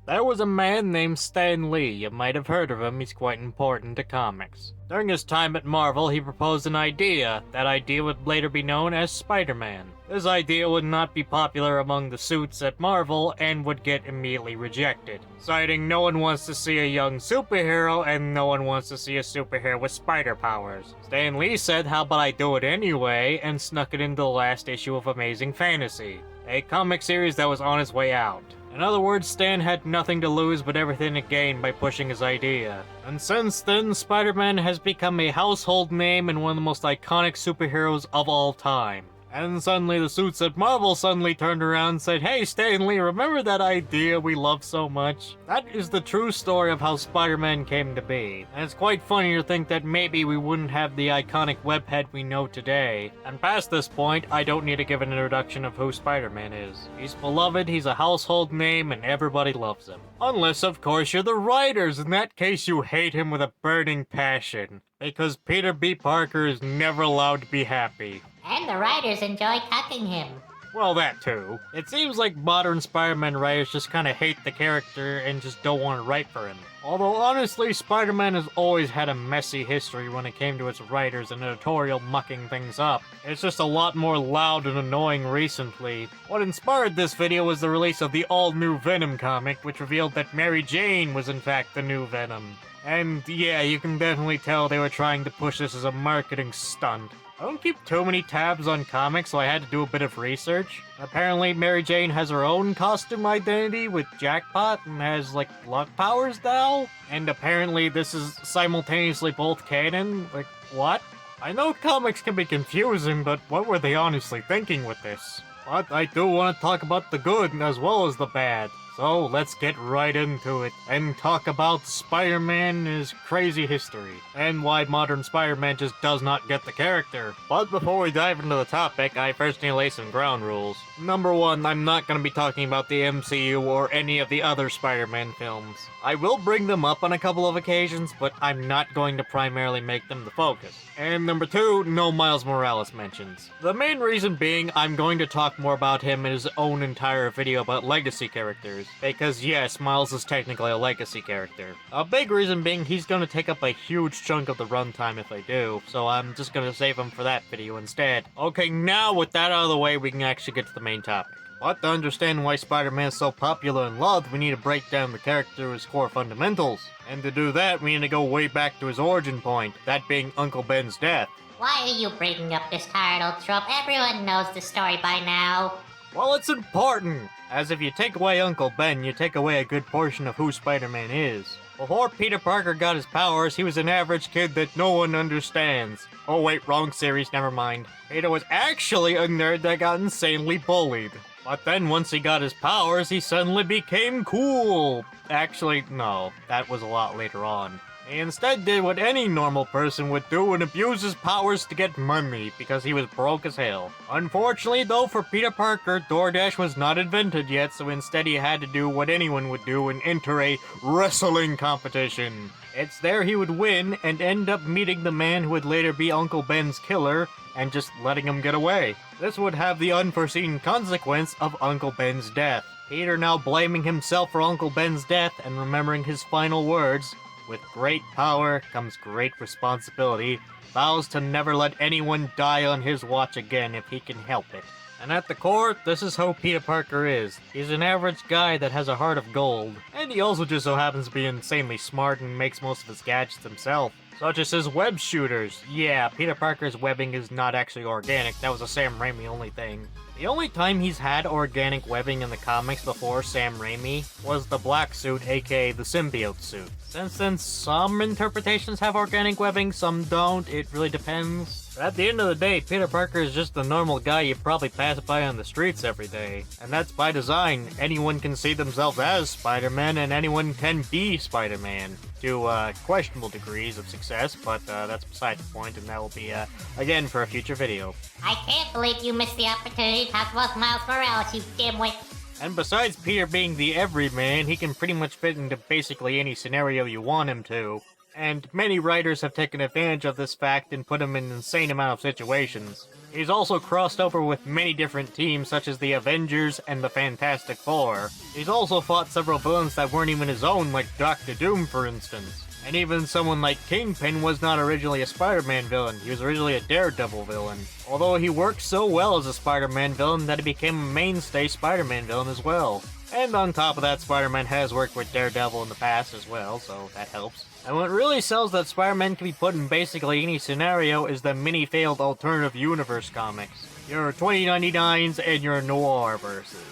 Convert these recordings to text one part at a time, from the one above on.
There was a man named Stan Lee. You might have heard of him. He's quite important to comics. During his time at Marvel, he proposed an idea. That idea would later be known as Spider-Man. This idea would not be popular among the suits at Marvel and would get immediately rejected, citing no one wants to see a young superhero and no one wants to see a superhero with spider powers. Stan Lee said, "How about I do it anyway?" and snuck it into the last issue of Amazing Fantasy, a comic series that was on its way out. In other words, Stan had nothing to lose but everything to gain by pushing his idea. And since then, Spider-Man has become a household name and one of the most iconic superheroes of all time. And suddenly the suits at Marvel suddenly turned around and said, "Hey Stan Lee, remember that idea we love so much?" That is the true story of how Spider-Man came to be. And it's quite funny to think that maybe we wouldn't have the iconic webhead we know today. And past this point, I don't need to give an introduction of who Spider-Man is. He's beloved, he's a household name, and everybody loves him. Unless, of course, you're the writers. In that case, you hate him with a burning passion. Because Peter B. Parker is never allowed to be happy. And the writers enjoy cucking him. Well, that too. It seems like modern Spider-Man writers just kinda hate the character and just don't want to write for him. Although honestly, Spider-Man has always had a messy history when it came to its writers and editorial mucking things up. It's just a lot more loud and annoying recently. What inspired this video was the release of the all-new Venom comic, which revealed that Mary Jane was in fact the new Venom. And yeah, you can definitely tell they were trying to push this as a marketing stunt. I don't keep too many tabs on comics, so I had to do a bit of research. Apparently, Mary Jane has her own costume identity with Jackpot and has, like, luck powers now. And apparently this is simultaneously both canon. Like, what? I know comics can be confusing, but what were they honestly thinking with this? But I do want to talk about the good as well as the bad. So let's get right into it and talk about Spider-Man and his crazy history, and why modern Spider-Man just does not get the character. But before we dive into the topic, I first need to lay some ground rules. Number one, I'm not going to be talking about the MCU or any of the other Spider-Man films. I will bring them up on a couple of occasions, but I'm not going to primarily make them the focus. And number two, no Miles Morales mentions. The main reason being, I'm going to talk more about him in his own entire video about legacy characters. Because yes, Miles is technically a legacy character. A big reason being he's going to take up a huge chunk of the runtime if I do, so I'm just going to save him for that video instead. Okay, now with that out of the way, we can actually get to the main topic. But to understand why Spider-Man is so popular and loved, we need to break down the character's core fundamentals. And to do that, we need to go way back to his origin point, that being Uncle Ben's death. Why are you bringing up this tired old trope? Everyone knows the story by now. Well, it's important, as if you take away Uncle Ben, you take away a good portion of who Spider-Man is. Before Peter Parker got his powers, he was an average kid that no one understands. Oh wait, wrong series, never mind. Peter was actually a nerd that got insanely bullied. But then once he got his powers, he suddenly became cool. Actually, no, that was a lot later on. He instead did what any normal person would do and abuse his powers to get money, because he was broke as hell. Unfortunately though, for Peter Parker, DoorDash was not invented yet, so instead he had to do what anyone would do and enter a wrestling competition. It's there he would win and end up meeting the man who would later be Uncle Ben's killer, and just letting him get away. This would have the unforeseen consequence of Uncle Ben's death. Peter, now blaming himself for Uncle Ben's death and remembering his final words, "With great power comes great responsibility," vows to never let anyone die on his watch again if he can help it. And at the core, this is how Peter Parker is. He's an average guy that has a heart of gold. And he also just so happens to be insanely smart and makes most of his gadgets himself. Such as his web shooters. Yeah, Peter Parker's webbing is not actually organic, that was a Sam Raimi only thing. The only time he's had organic webbing in the comics before Sam Raimi was the black suit, aka the symbiote suit. Since then, some interpretations have organic webbing, some don't, it really depends. But at the end of the day, Peter Parker is just the normal guy you probably pass by on the streets every day. And that's by design. Anyone can see themselves as Spider-Man, and anyone can be Spider-Man. To questionable degrees of success, but that's beside the point, and that will be, again, for a future video. I can't believe you missed the opportunity to talk about Miles Morales, you dimwit. And besides Peter being the everyman, he can pretty much fit into basically any scenario you want him to. and many writers have taken advantage of this fact and put him in an insane amount of situations. He's also crossed over with many different teams such as the Avengers and the Fantastic Four. He's also fought several villains that weren't even his own, like Doctor Doom for instance. And even someone like Kingpin was not originally a Spider-Man villain, he was originally a Daredevil villain. Although he worked so well as a Spider-Man villain that he became a mainstay Spider-Man villain as well. And on top of that, Spider-Man has worked with Daredevil in the past as well, so that helps. And what really sells that Spider-Man can be put in basically any scenario is the mini-failed alternative universe comics. Your 2099s and your noir verses.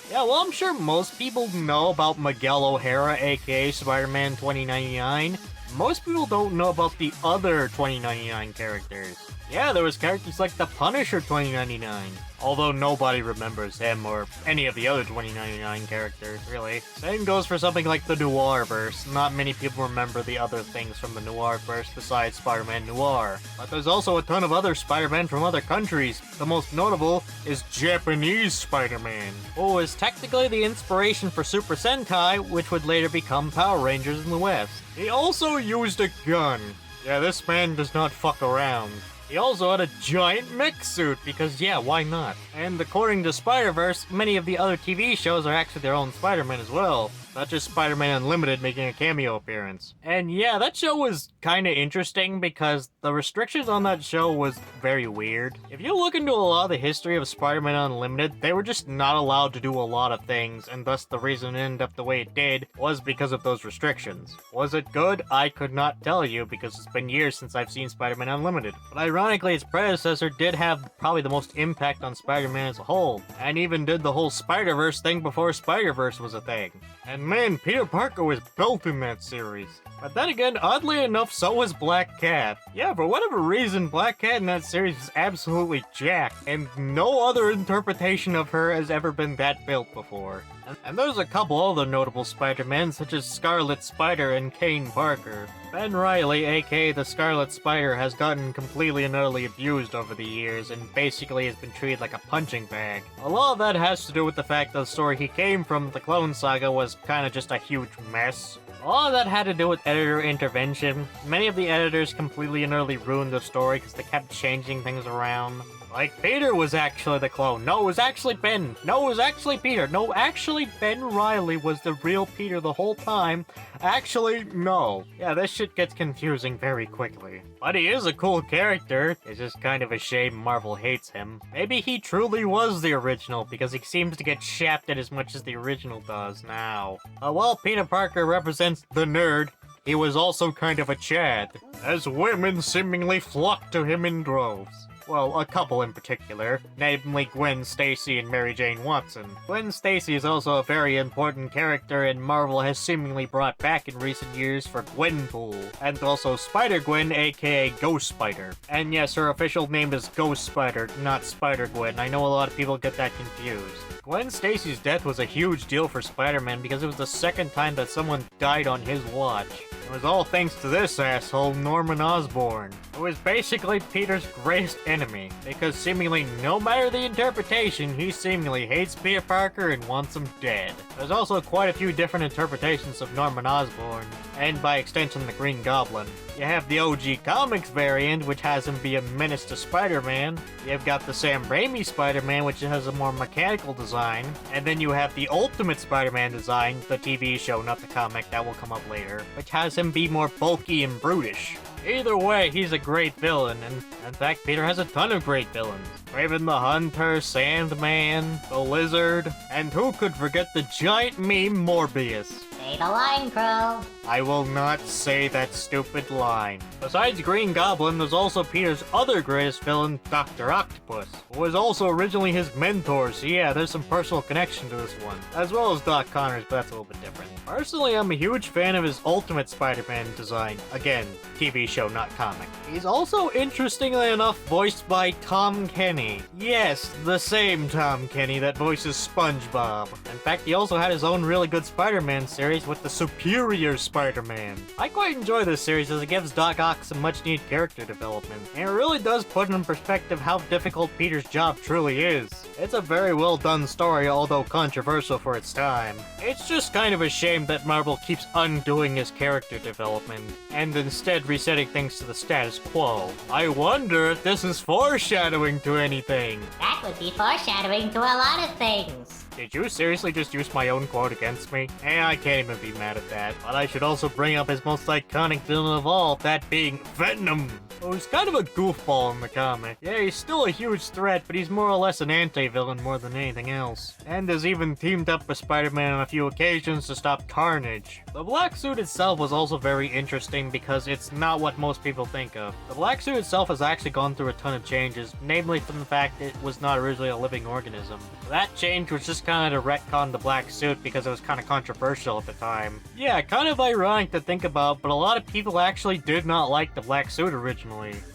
Yeah, well, I'm sure most people know about Miguel O'Hara, aka Spider-Man 2099. Most people don't know about the other 2099 characters. Yeah, there was characters like the Punisher 2099. Although nobody remembers him or any of the other 2099 characters, really. Same goes for something like the Noirverse. Not many people remember the other things from the Noirverse besides Spider-Man Noir. But there's also a ton of other Spider-Man from other countries. The most notable is Japanese Spider-Man, who was technically the inspiration for Super Sentai, which would later become Power Rangers in the West. He also used a gun. Yeah, this man does not fuck around. He also had a giant mech suit, because yeah, why not? And according to Spider-Verse, many of the other TV shows are actually their own Spider-Man as well. Not just Spider-Man Unlimited making a cameo appearance. And yeah, that show was kinda interesting because the restrictions on that show was very weird. If you look into a lot of the history of Spider-Man Unlimited, they were just not allowed to do a lot of things, and thus the reason it ended up the way it did was because of those restrictions. Was it good? I could not tell you because it's been years since I've seen Spider-Man Unlimited. But ironically, its predecessor did have probably the most impact on Spider-Man as a whole, and even did the whole Spider-Verse thing before Spider-Verse was a thing. And man, Peter Parker was built in that series. But then again, oddly enough, so was Black Cat. Yeah, for whatever reason, Black Cat in that series is absolutely jacked, and no other interpretation of her has ever been that built before. And there's a couple other notable Spider-Men, such as Scarlet Spider and Kane Parker. Ben Reilly, aka the Scarlet Spider, has gotten completely and utterly abused over the years, and basically has been treated like a punching bag. A lot of that has to do with the fact that the story he came from, the Clone Saga, was kinda just a huge mess. A lot of that had to do with editor intervention. Many of the editors completely and utterly ruined the story because they kept changing things around. Like, Peter was actually the clone. No, it was actually Ben. No, it was actually Peter. No, actually, Ben Reilly was the real Peter the whole time. Actually, no. Yeah, this shit gets confusing very quickly. But he is a cool character. It's just kind of a shame Marvel hates him. Maybe he truly was the original, because he seems to get shafted as much as the original does now. While Peter Parker represents the nerd, he was also kind of a Chad, as women seemingly flocked to him in droves. Well, a couple in particular, namely Gwen Stacy and Mary Jane Watson. Gwen Stacy is also a very important character, and Marvel has seemingly brought back in recent years for Gwenpool, and also Spider-Gwen, aka Ghost Spider. And yes, her official name is Ghost Spider, not Spider-Gwen. I know a lot of people get that confused. Gwen Stacy's death was a huge deal for Spider-Man because it was the second time that someone died on his watch. It was all thanks to this asshole, Norman Osborn, who is basically Peter's greatest enemy, because seemingly no matter the interpretation, he seemingly hates Peter Parker and wants him dead. There's also quite a few different interpretations of Norman Osborn, and by extension the Green Goblin. You have the OG Comics variant, which has him be a menace to Spider-Man. You've got the Sam Raimi Spider-Man, which has a more mechanical design. And then you have the Ultimate Spider-Man design, the TV show, not the comic, that will come up later, which has him be more bulky and brutish. Either way, he's a great villain, and in fact, Peter has a ton of great villains. Raven the Hunter, Sandman, the Lizard, and who could forget the giant meme Morbius? Say the line, Crow. I will not say that stupid line. Besides Green Goblin, there's also Peter's other greatest villain, Dr. Octopus, who was also originally his mentor, so yeah, there's some personal connection to this one. As well as Doc Connors, but that's a little bit different. Personally, I'm a huge fan of his Ultimate Spider-Man design. Again, TV show, not comic. He's also, interestingly enough, voiced by Tom Kenny. Yes, the same Tom Kenny that voices SpongeBob. In fact, he also had his own really good Spider-Man series series with the Superior Spider-Man. I quite enjoy this series as it gives Doc Ock some much-needed character development, and it really does put in perspective how difficult Peter's job truly is. It's a very well done story, although controversial for its time. It's just kind of a shame that Marvel keeps undoing his character development, and instead resetting things to the status quo. I wonder if this is foreshadowing to anything. That would be foreshadowing to a lot of things. Did you seriously just use my own quote against me? I can't even be mad at that. But I should also bring up his most iconic villain of all, that being Venom. Who's kind of a goofball in the comic. Yeah, he's still a huge threat, but he's more or less an anti-villain more than anything else. And has even teamed up with Spider-Man on a few occasions to stop Carnage. The black suit itself was also very interesting because it's not what most people think of. The black suit itself has actually gone through a ton of changes, namely from the fact it was not originally a living organism. That change was just kind of to retcon the black suit because it was kind of controversial at the time. Yeah, kind of ironic to think about, but a lot of people actually did not like the black suit originally.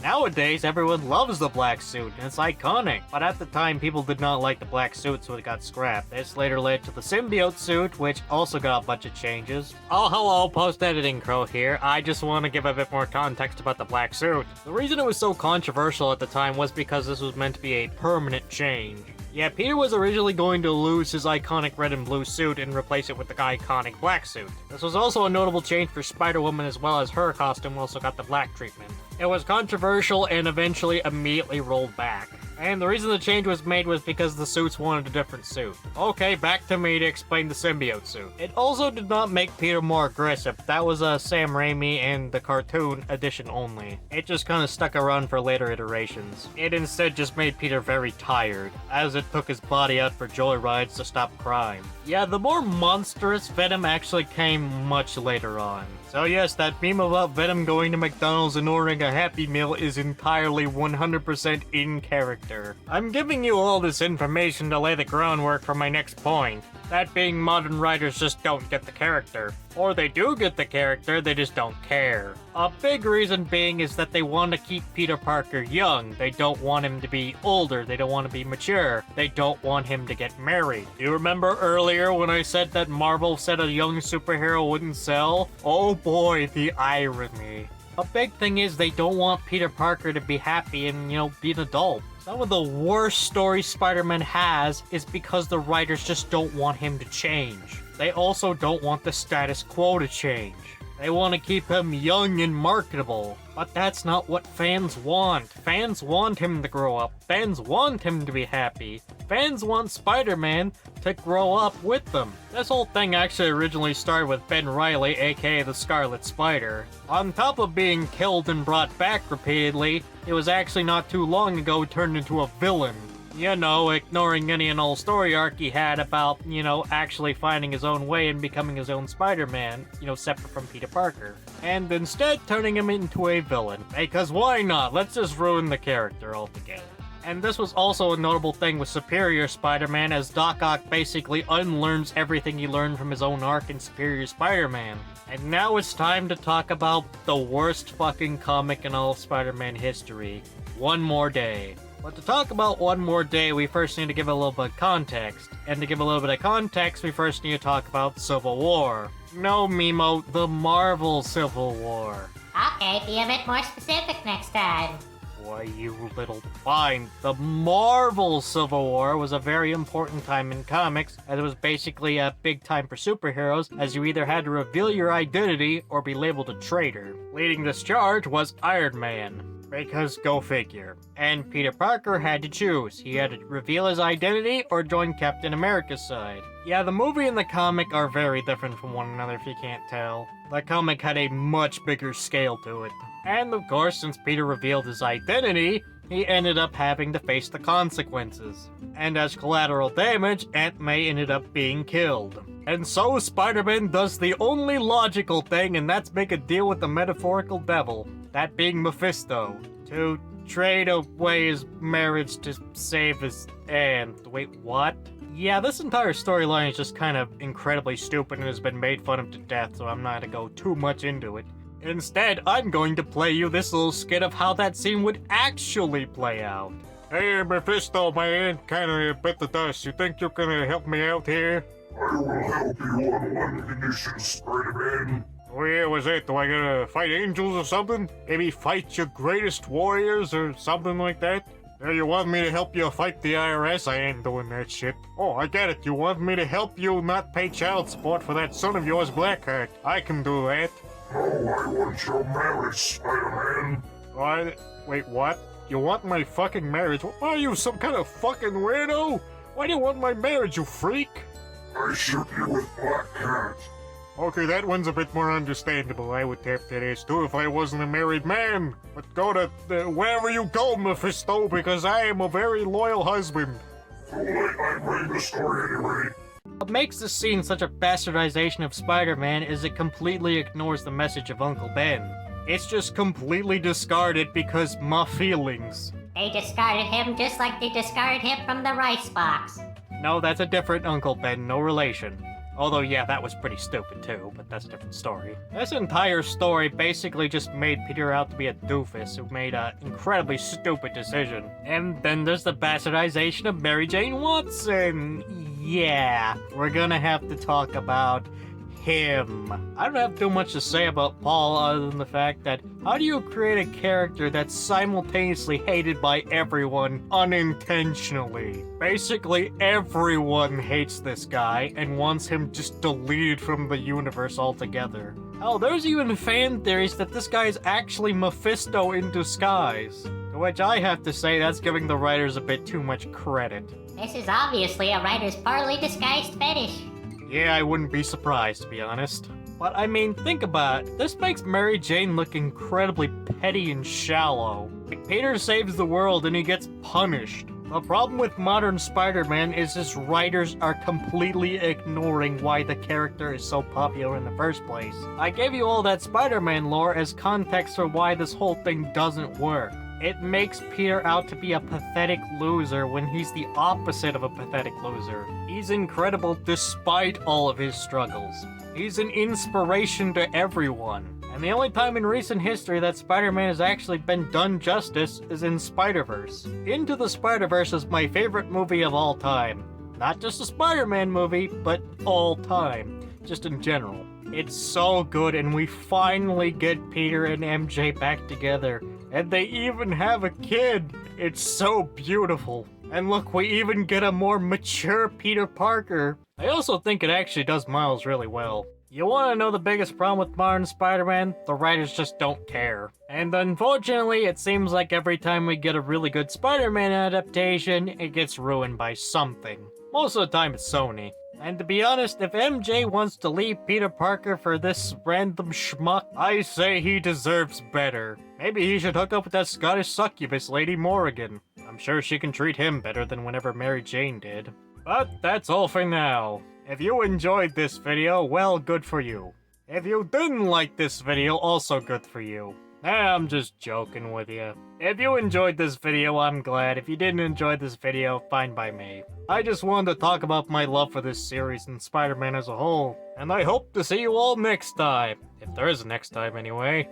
Nowadays, everyone loves the black suit, and it's iconic. But at the time, people did not like the black suit, so it got scrapped. This later led to the symbiote suit, which also got a bunch of changes. Oh, hello, post-editing Crow here. I just want to give a bit more context about the black suit. The reason it was so controversial at the time was because this was meant to be a permanent change. Yeah, Peter was originally going to lose his iconic red and blue suit and replace it with the iconic black suit. This was also a notable change for Spider-Woman, as well as her costume also got the black treatment. It was controversial and eventually immediately rolled back. And the reason the change was made was because the suits wanted a different suit. Okay, back to me to explain the symbiote suit. It also did not make Peter more aggressive. That was a Sam Raimi and the cartoon edition only. It just kind of stuck around for later iterations. It instead just made Peter very tired, as it took his body out for joyrides to stop crime. Yeah, the more monstrous Venom actually came much later on. So yes, that meme about Venom going to McDonald's and ordering a Happy Meal is entirely 100% in character. I'm giving you all this information to lay the groundwork for my next point. That being, modern writers just don't get the character. Or they do get the character, they just don't care. A big reason being is that they want to keep Peter Parker young. They don't want him to be older, they don't want to be mature, they don't want him to get married. Do you remember earlier when I said that Marvel said a young superhero wouldn't sell? Oh boy, the irony. A big thing is they don't want Peter Parker to be happy and, be an adult. Some of the worst stories Spider-Man has is because the writers just don't want him to change. They also don't want the status quo to change. They want to keep him young and marketable. But that's not what fans want. Fans want him to grow up. Fans want him to be happy. Fans want Spider-Man to grow up with them. This whole thing actually originally started with Ben Reilly, aka the Scarlet Spider. On top of being killed and brought back repeatedly, it was actually not too long ago turned into a villain. Ignoring any and all story arc he had about, actually finding his own way and becoming his own Spider-Man, separate from Peter Parker. And instead turning him into a villain. Because why not? Let's just ruin the character altogether. And this was also a notable thing with Superior Spider-Man, as Doc Ock basically unlearns everything he learned from his own arc in Superior Spider-Man. And now it's time to talk about the worst fucking comic in all of Spider-Man history, One More Day. But to talk about One More Day, we first need to give a little bit of context. And to give a little bit of context, we first need to talk about Civil War. No, Mimo, the Marvel Civil War. Okay, be a bit more specific next time. Why, you little fine. The Marvel Civil War was a very important time in comics, as it was basically a big time for superheroes, as you either had to reveal your identity or be labeled a traitor. Leading this charge was Iron Man. Because go figure. And Peter Parker had to choose. He had to reveal his identity or join Captain America's side. Yeah, the movie and the comic are very different from one another if you can't tell. The comic had a much bigger scale to it. And of course, since Peter revealed his identity, he ended up having to face the consequences. And as collateral damage, Aunt May ended up being killed. And so Spider-Man does the only logical thing, and that's make a deal with the metaphorical devil, that being Mephisto, to trade away his marriage to save his aunt. Wait, what? Yeah, this entire storyline is just kind of incredibly stupid and has been made fun of to death, so I'm not gonna go too much into it. Instead, I'm going to play you this little skit of how that scene would actually play out. Hey, Mephisto, my aunt kinda bit the dust. You think you can help me out here? I will help you on one condition, Spider-Man. Oh yeah, was it? Do I gotta fight angels or something? Maybe fight your greatest warriors or something like that? You want me to help you fight the IRS? I ain't doing that shit. Oh, I get it. You want me to help you not pay child support for that son of yours, Blackheart. I can do that. No, I want your marriage, Spider-Man. Wait, what? You want my fucking marriage? What are you, some kind of fucking weirdo? Why do you want my marriage, you freak? I ship you with Black Cat. Okay, that one's a bit more understandable. I would tap that ass too if I wasn't a married man. But go to wherever you go, Mephisto, because I am a very loyal husband. Too late, I'm reading the story anyway. What makes this scene such a bastardization of Spider-Man is it completely ignores the message of Uncle Ben. It's just completely discarded because my feelings. They discarded him just like they discarded him from the rice box. No, that's a different Uncle Ben, no relation. Although, yeah, that was pretty stupid too, but that's a different story. This entire story basically just made Peter out to be a doofus who made an incredibly stupid decision. And then there's the bastardization of Mary Jane Watson. Yeah, we're gonna have to talk about him. I don't have too much to say about Paul other than the fact that how do you create a character that's simultaneously hated by everyone unintentionally? Basically everyone hates this guy and wants him just deleted from the universe altogether. Hell, there's even fan theories that this guy is actually Mephisto in disguise. To which I have to say that's giving the writers a bit too much credit. This is obviously a writer's poorly disguised fetish. Yeah, I wouldn't be surprised, to be honest. But I mean, think about it. This makes Mary Jane look incredibly petty and shallow. Like, Peter saves the world and he gets punished. The problem with modern Spider-Man is his writers are completely ignoring why the character is so popular in the first place. I gave you all that Spider-Man lore as context for why this whole thing doesn't work. It makes Peter out to be a pathetic loser when he's the opposite of a pathetic loser. He's incredible despite all of his struggles. He's an inspiration to everyone. And the only time in recent history that Spider-Man has actually been done justice is in Spider-Verse. Into the Spider-Verse is my favorite movie of all time. Not just a Spider-Man movie, but all time. Just in general. It's so good, and we finally get Peter and MJ back together. And they even have a kid. It's so beautiful. And look, we even get a more mature Peter Parker. I also think it actually does Miles really well. You want to know the biggest problem with modern Spider-Man? The writers just don't care. And unfortunately, it seems like every time we get a really good Spider-Man adaptation, it gets ruined by something. Most of the time it's Sony. And to be honest, if MJ wants to leave Peter Parker for this random schmuck, I say he deserves better. Maybe he should hook up with that Scottish succubus Lady Morrigan. I'm sure she can treat him better than whenever Mary Jane did. But that's all for now. If you enjoyed this video, well, good for you. If you didn't like this video, also good for you. I'm just joking with you. If you enjoyed this video, I'm glad. If you didn't enjoy this video, fine by me. I just wanted to talk about my love for this series and Spider-Man as a whole. And I hope to see you all next time. If there is a next time, anyway.